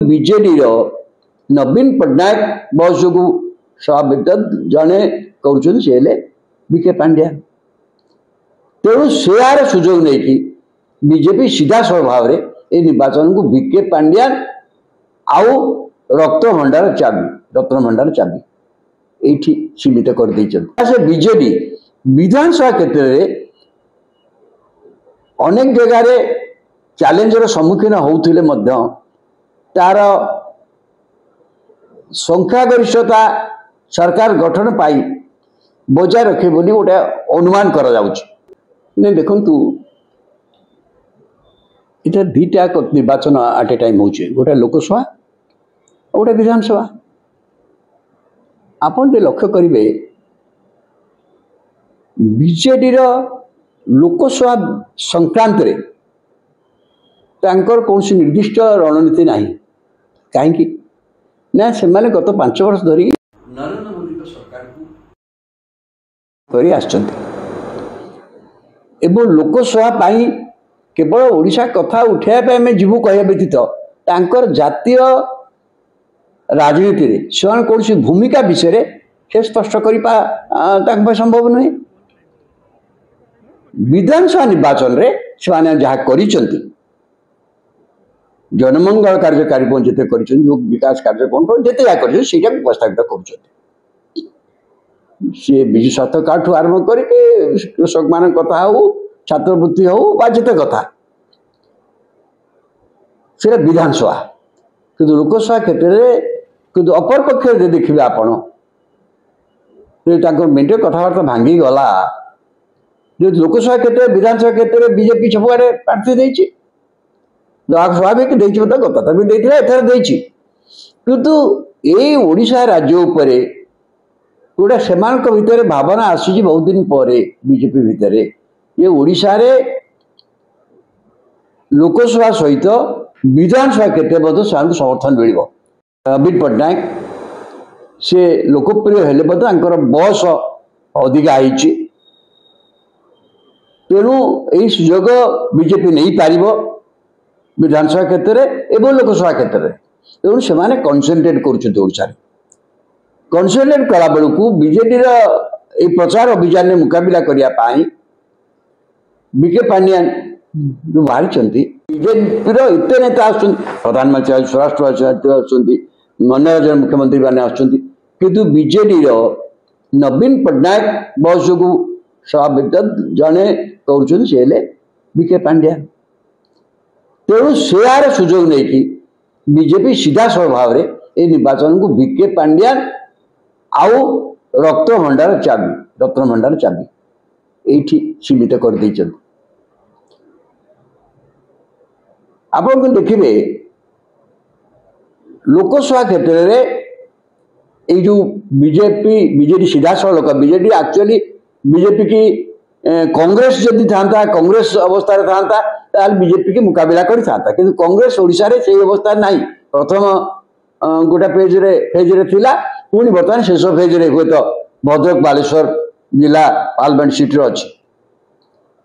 BJD नवीन पट्टनायक बस को सभापति जड़े कर बीके पांड्या तेणु से सुजोग नहीं कि बीजेपी सीधा सड़क भाव में ये निर्वाचन को बीके पांड्या आउ रत्न भंडार चाबी ये सीमित कर बीजेडी विधानसभा क्षेत्र में अनेक जगार चैलेंजर सम्मुखीन होते तार संख्यागरिष्ठता सरकार गठन पाई बजाय रखे बोली गोटे अनुमान करा नहीं देखु इधर दुईटा निर्वाचन एट ए टाइम हो गोटे लोकसभा और गोटे विधानसभा आपन लक्ष्य करेंगे बीजेडी लोकसभा संक्रांत रे कौन सी निर्दिष्ट रणनीति नहीं कहीं ना से गत 5 वर्ष धरी नरेंद्र मोदी सरकार को लोकसभा केवल ओडिशा कथा उठाइबा आम जीवु कह व्यतीत जातीय राजनीति रे से कौन सी भूमिका विषय से स्पष्ट कर संभव नुहे विधानसभा निर्वाचन रे से जहाँ कर जनमंगल कार्यकारी जिते कर विकास कार्य कौन जिते जहाँ कर प्रस्तावित कर विजु स्वास्थ्य कार्ड ठू आरंभ कर कृषक मान कथा हो छात्रवृत्ति हो जिते कथा से विधानसभा कि लोकसभा क्षेत्र में कि अपर पक्ष देखिए आपण मेटे कथबार्ता भांगी गला जो लोकसभा क्षेत्र में विधानसभा क्षेत्र में बीजेपी सबुआड़े प्रार्थी देती स्वाभाविक कथा भी एथर किंतु ये ओडिशा राज्य उपरे गोटे से भितर भावना आसी बहुत दिन पर बीजेपी भितर ये ओडिशा रे लोकसभा सहित विधानसभा क्षेत्र में समर्थन मिल नवीन पट्टनायक से लोकप्रिय हेले बयस अधिका होती तेणु यही सुजोग बीजेपी नहीं पार विधानसभा क्षेत्र में लोकसभा क्षेत्र में तेणु से कनसेंट्रेट कर कनसेंट्रेट कला बेलू बीजेडी प्रचार अभियान में मुकाबला करने बीके पांड्या जो बाहरी बीजेपी एत नेता आस प्रधानमंत्री स्वराष्ट्र अन्य मुख्यमंत्री मैंने आसु बीजेडी नवीन पट्टनायक बस को सभापति जड़े कर बीके पांड्या तेणु से सुजोग नहीं कि बीजेपी सीधा सड़क भाव में ये निर्वाचन को बीके पांड्या आउ रत्न भंडार चाबी ये सीमित कर आपको देखिए लोकसभा क्षेत्र में ये जो बीजेडी सीधा सड़क बीजेडी एक्चुअली बीजेपी की कांग्रेस जदि था कांग्रेस अवस्था था बीजेपी की मुकाबला करता कि कांग्रेस ओडिशा रे से अवस्था नहीं प्रथम गोटे फेज रे थिला पुणी बर्तमान शेष फेज रे हुए तो भद्रक बालेश्वर जिला पार्लियामेंट सीट रे अछि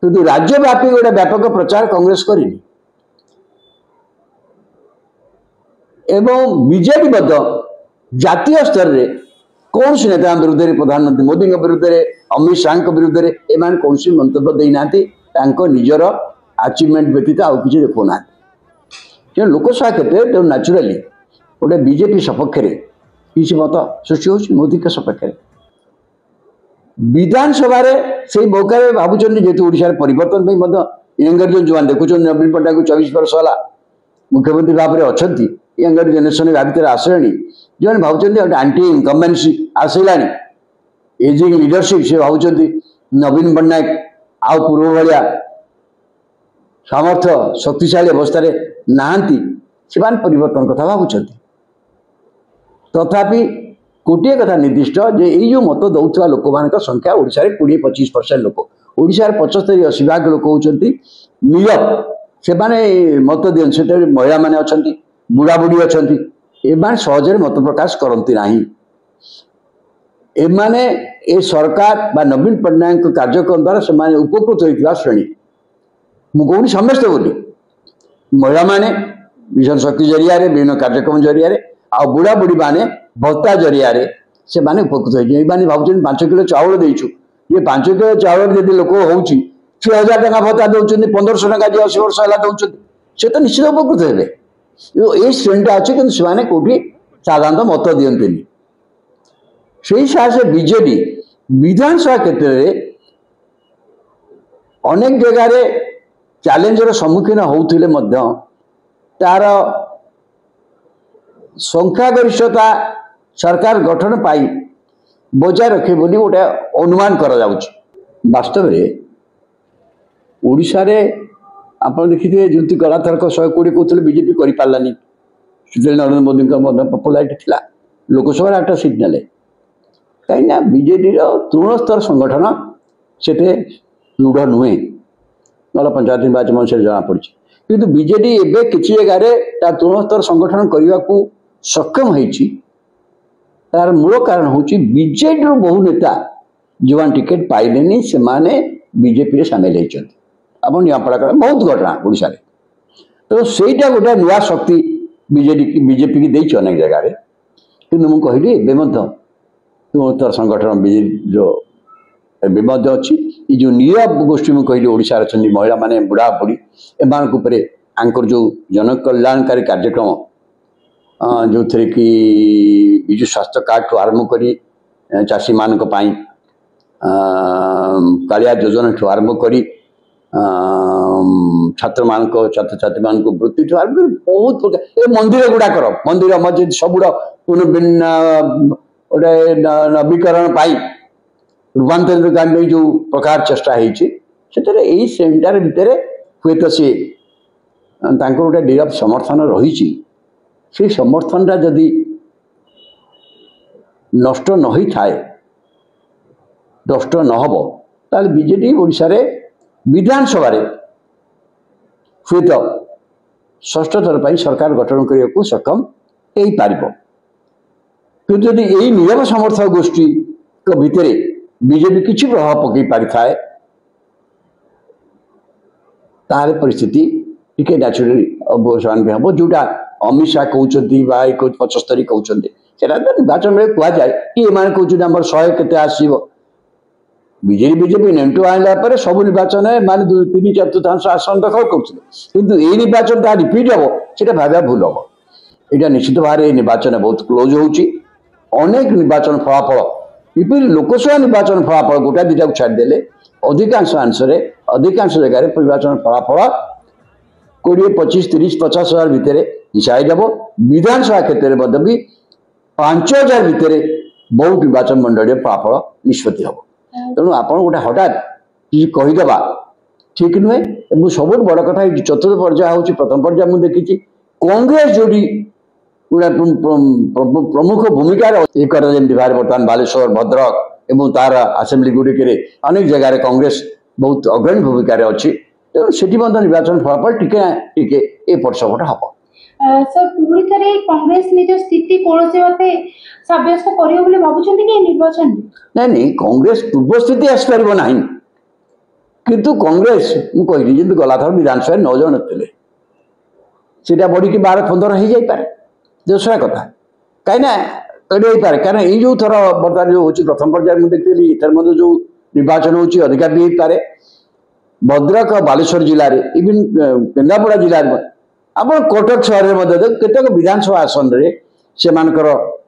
किंतु राज्यव्यापी गोटे व्यापक प्रचार कांग्रेस करिनी एवं बीजेडी जातीय स्तर रे कौन सी नेता विरुद्ध प्रधानमंत्री मोदी विरुद्ध अमित शाह विरुद्ध एम कौन सी मंतव्य देना निजर अचिवमेंट व्यतीत आउ कि देखुना लोकसभा क्षेत्र में न्याचुराली गोटे बीजेपी सपक्ष किसी मत सृष्टि हो मोदी के सपक्ष विधानसभा से मौका भावुं जेहतु ओडिशा परिवर्तन यंगर जो देखुं नवीन पट्टनायक 24 वर्ष है मुख्यमंत्री भाव में अच्छा यंगर जेनेरेशन भितर आसले जो भावुं आंटी इनकम्बेन्सी आसला एजिंग लीडरशिप से भावुं नवीन पट्टनायक आउ पूर्व भाया सामर्थ्य शक्तिशाली अवस्था नहांती से परिवर्तन कथा भावुं तथापि गोटे कथा निर्दिष्ट जे यही जो मत दौरा लोक मान संख्या ओडिशा रे 20-25% लोक ओडिशा रे 75-80 भाग लोक होचंती नीरव से मत दियन से महिला माने अछंती बुढ़ा बुढ़ी अछंती एमान सहजरे मत प्रकाश करती नहीं एमाने ए सरकार बा नवीन पट्टनायक कार्यक्रम द्वारा से उपकृत होता श्रेणी मुझे समस्ते बोली महिला माने मिशन शक्ति जरिया विभिन्न कार्यक्रम जरिया आ बुढ़ा बुढ़ी माने भत्ता जरिया से माने उपकृत होने भावुँ 5 किलो चाउल देचु ये 5 किलो चाउल जब लोक हो 6000 टका भत्ता दौरान 1500 टका जी 80 वर्ष है दौरान से तो निश्चित उपकृत हे ये श्रेणीटा अच्छे कि कौटी साधारणतः मत दिखती से हिसाब से बीजेडी विधानसभा क्षेत्र में अनेक जगह चैलेंजर सम्मुखीन होते तार संख्यागरिष्ठता सरकार गठन पाई बजाय रखे बोली गोटे अनुमान करा वास्तव में ओडिशा रे आप देखिए जमी गला थरक 120 कहते बीजेपी कर पारानी नरेंद्र मोदी पपुलारिटी थिला लोकसभा 8 सीट नेले कहीं बीजेडी तृण स्तर संगठन से दृढ़ नुहे ना पंचायत निर्वाचन से जना पड़ी किंतु बीजेडी एवं किसी जगह तृण स्तर संगठन करने को सक्षम होती तार मूल कारण हूँ बीजेडी बहु नेता जो टिकेट पाइले से बीजेपी सामिल होती आप निपड़ा कर बहुत घटना ओडिशा रे तो सहीटा गोटे नुआ शक्ति बीजेपी की देती अनेक जगह कि मुझे कहली तृणोत्तर संगठन बीजेपी अच्छी ये जो नीरव गोष्ठी मुझे कहली ओडिशा अच्छा महिला माने बुढ़ा बुढ़ी एम जो जनकल्याणकारी कार्यक्रम जो थे कि विजु स्वास्थ्य कार्ड ठू आरंभ कर चाषी मान कालिया योजना ठू आरंभ कर छात्र मान छात्र छात्री मान वृत्ति ठू आरंभ कर बहुत प्रकार मंदिर गुड़ाकर मंदिर मस्जिद सब गोटे नवीकरण पाई रूपांतरित करने जो प्रकार चेष्टा होती सेंटर भितर हुए तो सी गोटे नीरव समर्थन रही से समर्थनटा जदि नष्ट न हो थाए नष्ट नहब ताल बीजेडी ओडिशा रे विधानसभा हुए तो षष्ठ थर पर सरकार गठन करने को सक्षम हो पार कि जदि यही नीरव समर्थक गोष्ठी भितर बीजेपी किसी प्रभाव पकई पारि थाए तार परिस्थिति टिके नेचुरली अवसान भी हम जोटा अमित शाह कहते 75 कहते निर्वाचन में कहुए कि एम कहते आम 100 के आसो बीजेपी नेंटू आने सब निर्वाचन मान 3/4 आसन दखल करुले ये निर्वाचन ता रिपीट हम से भाव भूल हम यहाँ निश्चित भाव निर्वाचन बहुत क्लोज होनेक निर्वाचन फलाफल विपिन लोकसभा निर्वाचन फलाफल गोटा दुटा छाड़देले अधिकांश आंसर अधिकांश जगह निर्वाचन फलाफल 20, 25, 30, 50 हजार भितर हिसाब विधानसभा क्षेत्र में भी 5000 भितर बहुत निर्वाचन मंडल फलाफल निष्पत्ति हम तेणु आप गोटे हठात किसी कहीदेवा ठीक नुहे सब बड़ कथा चतुर्थ पर्याय हूँ प्रथम पर्याय मुझे देखी कांग्रेस जोड़ी गोटे प्रमुख भूमिका बर्तमान बालेश्वर भद्रक एवं तार आसेम्बली गुड़िक अनेक जगह कांग्रेस बहुत अग्रणी भूमिका अच्छी तेणु से निर्वाचन फलाफल टिके एपट सपट हम सर पुणी थे कांग्रेस निज स्थिति कौन सब्यस्त कर भावुं कि निर्वाचन नहीं कांग्रेस पूर्व स्थिति आसपार ना किंतु कांग्रेस मुझे जमी गला थर विधानसभा 9 जन थे सीटा बढ़ी 12-15 हो जापे दूसरा कथा कहीं पारे कहीं ये जो थर बर्तमान जो हूँ प्रथम पर्याय मुझे देखी इधर जो निर्वाचन हो अधिका भी हो पारे भद्रक और बालेश्वर जिले में इवन केन्द्रापड़ा जिले में आप कटक सहर में केतक विधानसभा आसन से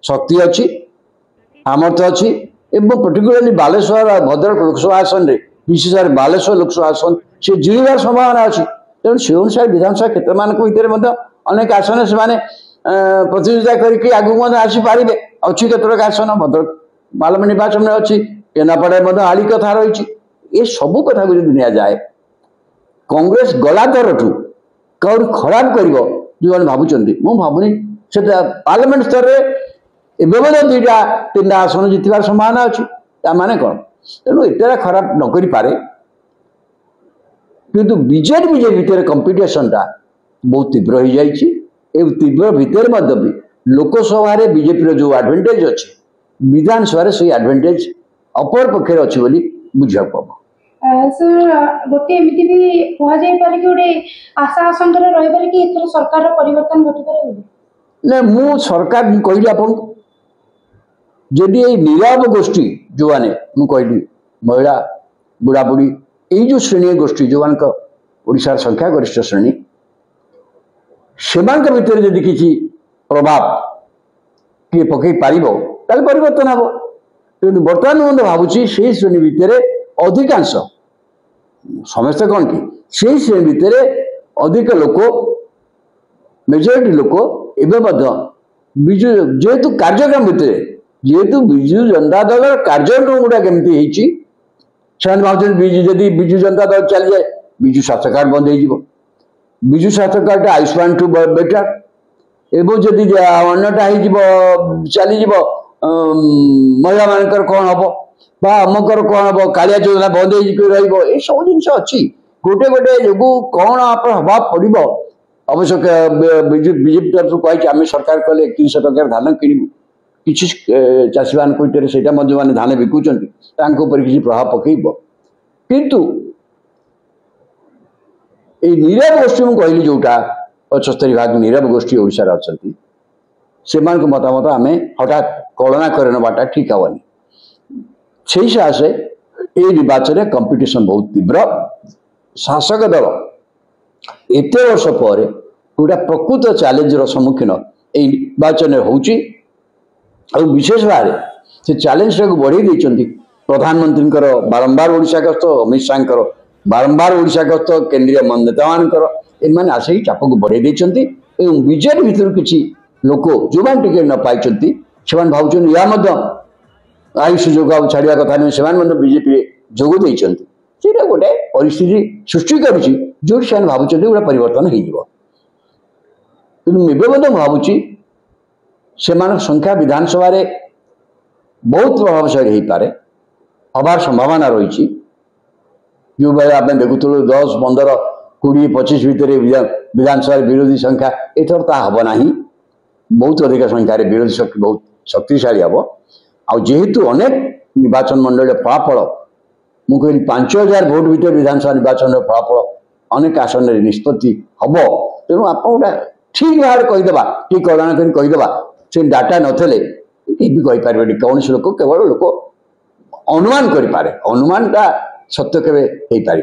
शक्ति अच्छी सामर्थ्य अच्छी एवं पर्टिकुलरली बालेश्वर और भद्रक लोकसभा आसन में विशेष बालेश्वर लोकसभा आसन से जिणवार संभावना अच्छी तेणु से अनुसार विधानसभा क्षेत्र मान भर अनेक आसन से प्रतियोगिता करके आगू आसीपारे अच्छी केतक आसन भद्रक पार्लियामेंट निर्वाचन में अच्छी केन्द्रापड़ा आड़ी कथा रही ये सबू कथा को जब नि जाए कांग्रेस गला दरठू कौर खराब कर जो भावुं मु भावुनी से पार्लियामेंट स्तर में एवं 2-3 आसन जितबार संभावना अच्छी माने कौन तेणु एत खराब न कर पारे किंतु बीजेडी भितर कंपिटिशन टा बहुत तीव्र हो जाइए तीव्र भितर भी लोकसभा बीजेपी जो एडवांटेज अच्छी विधानसभा से एडवांटेज अपर पक्षे अच्छी बुझा पड़ो सर गोटे एमती भी कहुपर कि गोटे आशा आशंका रही कि एथर सरकार परिवर्तन घटी ना मु सरकार कहली आपन जदि ये नीरव गोष्ठी जो मैंने मुझे महिला बुढ़ा बुढ़ी ये जो श्रेणी गोष्ठी जो मान ओडिशार संख्या गरिष्ठ श्रेणी से भितर जदि किसी प्रभाव किए पकई पार परिवर्तन हम कि बर्तमान मैं भावुँ से श्रेणी भितर अधिकांश समस्ते कौन कि से श्रेणी भितर अधिक लोक मेजोरिटी लोक एवं विजु जेहेतु कार्यक्रम भितर जेहेतु विजु जनता दल कार्यक्रम गुड़ा केमती भावुँ विजु जदि विजु जनता दल चली जाए विजु स्वास्थ्य कार्ड बंद हो विजु स्वास्थ्य कार्ड आयुष्मान टू बेटर एवं जदि अन्यटा चली महिला मानकर कौन हम अमकर कौन हम कालिया योजना बंद हो सब जिन अच्छी गोटे गोटे जो कौन आप हवा पड़ो अवश्य बीजेपी तरफ कही आम सरकार कले 3100 टकर धान किणु किसी चाषी मान से धान बिकुंट किसी प्रभाव पकड़ किंतु ये नीरव गोष्ठी मुझे कहली जोटा 75 भाग नीरव गोष्ठी ओडिशार अच्छा से मतामत आम हठात कलना कर नवाटा ठीक हेनी से सकाशे ये निर्वाचन कंपिटिशन बहुत तीव्र शासक दल एत वर्ष पर गोटा प्रकृत चैलेंजर सम्मुखीन ये निर्वाचन होची विशेष भाव से चैलेंज टाक बढ़े प्रधानमंत्री बारंबार ओडिशा गस्त अमित शाह बारंबार ओडिशा गस्त केंद्रीय नेता मान आसिक चाप को बढ़े बीजेपी भितर किसी लोक जो टिकेट न पाई से भावुं या आई सुजोग छाड़ा कथा नहीं से बीजेपी जोग देता गोटे परिस्थिति सृष्टि करो से भावुं गोटे परिवर्तन हो भावुँ से संख्या विधानसभा बहुत प्रभावशाली हो पारे हबार संभावना रही जो भाई आप देखुलु 10, 15, 20, 25 भितर विधानसभा विरोधी संख्या एथर ता हम ना बहुत अधिक संख्यार विरोधी शक्ति बहुत शक्तिशाली हम आेतु अनेक निर्वाचन मंडल फलाफल मुझे 5000 भोट भितर विधानसभा निर्वाचन फलाफल अनेक आसन निष्पत्ति हम तेणु आप गोटा ठीक भाव कहीदेवा ठीक कल्पना कर कहीदेवा से डाटा नथिले कहीपर कौन लोक केवल लोक अनुमान करें अनुमानटा सत्य केवे हो पार।